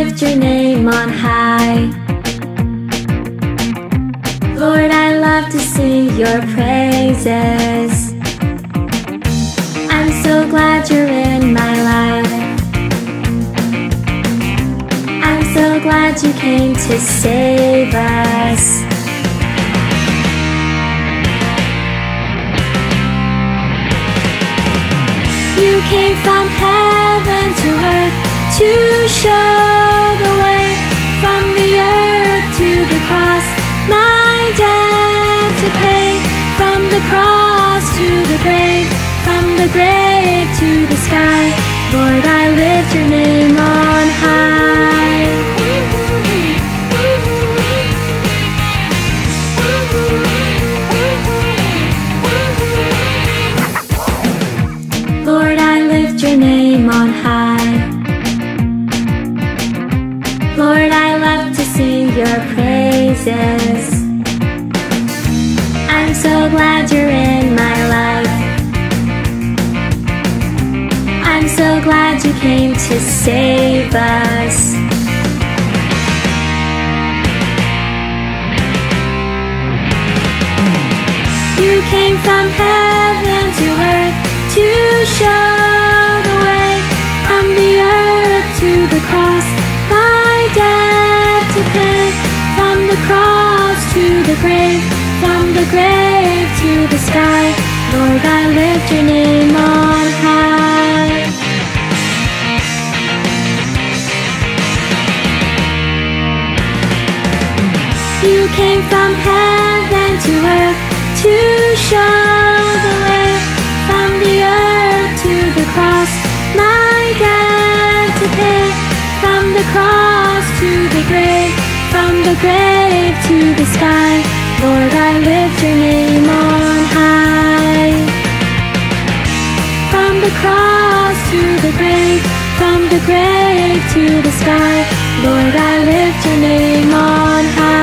lift your name on high. Lord, I love to sing your praises. I'm so glad you're in my life. I'm so glad you came to save us. You came from heaven to earth to show the way, from the earth to the cross, my debt to pay. From the cross to the grave, from the grave to the sky, Lord, I lift your name on high. Lord, I lift your name on high. Lord, I love to sing your praises. I'm so glad you're in my life. I'm so glad you came to save us. You came from heaven to earth to show the way, from the earth to the cross, my debt to pay. From the cross to the grave, from the grave to the sky, Lord, I lift your name on high. You came from heaven to earth to show the way, from the earth to the cross, my debt to pay. From the cross to the grave, from the grave to the sky, Lord, I lift your name on high. From the cross to the grave, from the grave to the sky, Lord, I lift your name on high.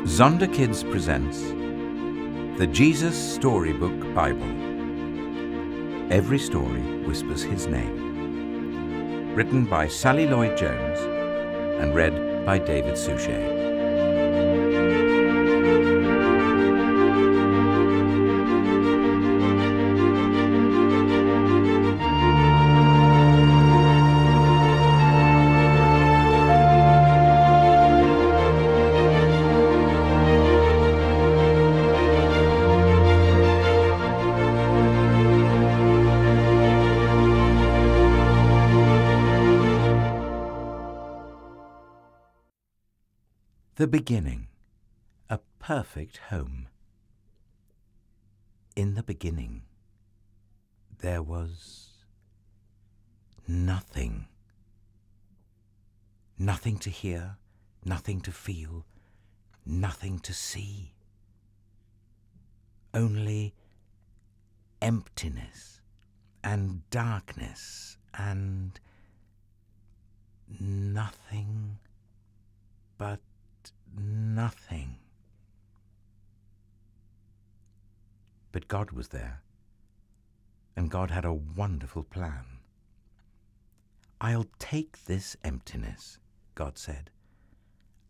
Zonderkids presents the Jesus Storybook Bible. Every story whispers his name. Written by Sally Lloyd-Jones and read by David Suchet. The beginning, a perfect home. In the beginning, there was nothing. Nothing to hear, nothing to feel, nothing to see. Only emptiness and darkness and nothing but nothing. But God was there, and God had a wonderful plan. "I'll take this emptiness," God said,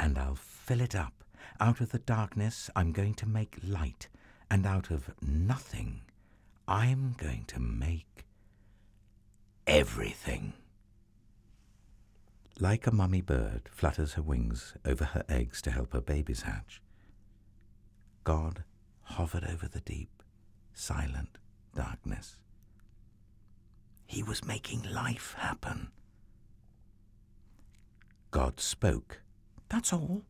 "and I'll fill it up. Out of the darkness I'm going to make light, and out of nothing I'm going to make everything." Like a mummy bird flutters her wings over her eggs to help her babies hatch, God hovered over the deep, silent darkness. He was making life happen. God spoke, that's all.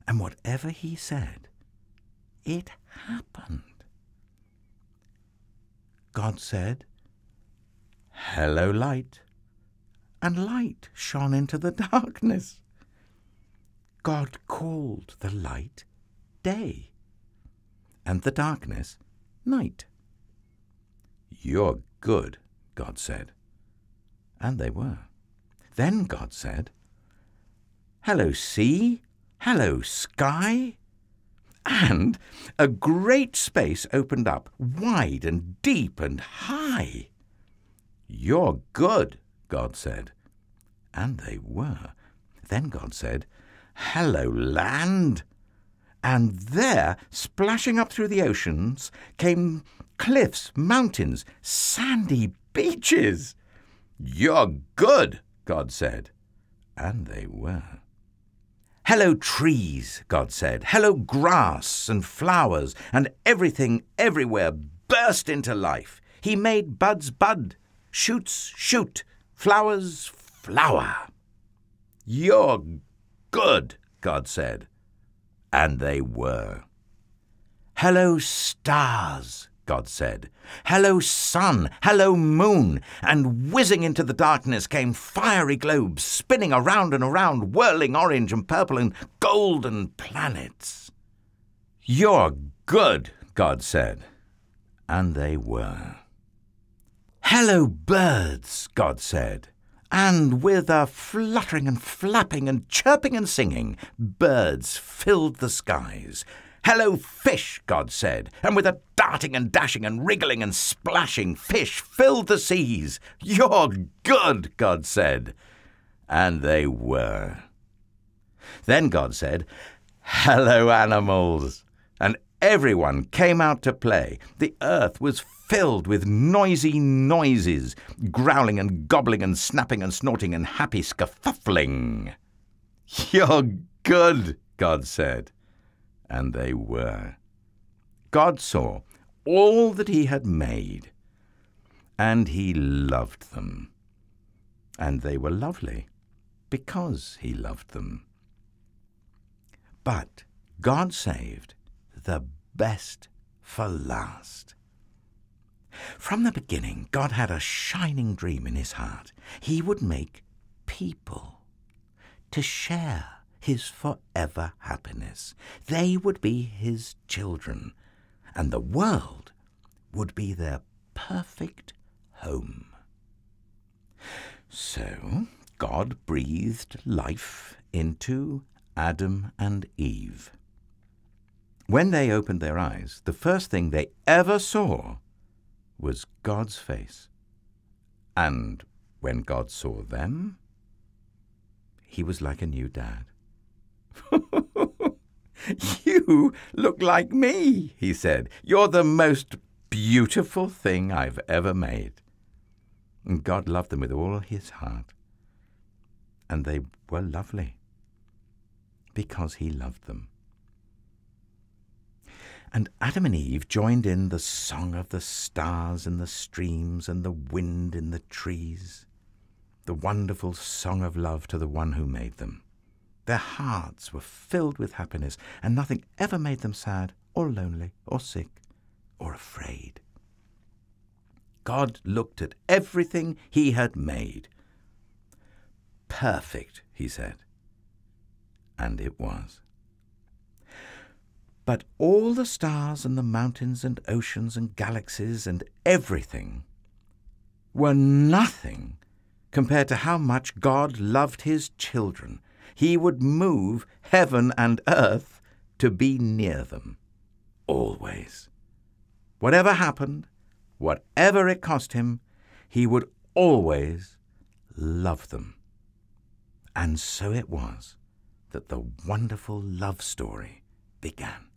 And whatever he said, it happened. God said, "Hello, light," and light shone into the darkness. God called the light day, and the darkness night. "You're good," God said. And they were. Then God said, "Hello, sea. Hello, sky." And a great space opened up, wide and deep and high. "You're good," God said. And they were. Then God said, "Hello, land." And there, splashing up through the oceans, came cliffs, mountains, sandy beaches. "You're good," God said. And they were. "Hello, trees," God said. "Hello, grass and flowers, and everything everywhere burst into life. He made buds bud, shoots shoot, flowers flower." "You're good," God said. And they were. "Hello, stars," God said. "Hello, sun, hello, moon." And whizzing into the darkness came fiery globes, spinning around and around, whirling orange and purple and golden planets. "You're good," God said. And they were. "Hello, birds," God said. And with a fluttering and flapping and chirping and singing, birds filled the skies. "Hello, fish," God said, and with a darting and dashing and wriggling and splashing, fish filled the seas. "You're good," God said. And they were. Then God said, "Hello, animals." And everyone came out to play. The earth was filled with noisy noises, growling and gobbling and snapping and snorting and happy scuffling. "You're good," God said. And they were. God saw all that he had made, and he loved them. And they were lovely, because he loved them. But God saved the best for last. From the beginning, God had a shining dream in his heart. He would make people to share his forever happiness. They would be his children, and the world would be their perfect home. So God breathed life into Adam and Eve. When they opened their eyes, the first thing they ever saw was God's face. And when God saw them, he was like a new dad. "You look like me," he said. "You're the most beautiful thing I've ever made." And God loved them with all his heart. And they were lovely because he loved them. And Adam and Eve joined in the song of the stars and the streams and the wind in the trees, the wonderful song of love to the one who made them. Their hearts were filled with happiness, and nothing ever made them sad or lonely or sick or afraid. God looked at everything he had made. "Perfect," he said. And it was. But all the stars and the mountains and oceans and galaxies and everything were nothing compared to how much God loved his children. He would move heaven and earth to be near them, always. Whatever happened, whatever it cost him, he would always love them. And so it was that the wonderful love story began.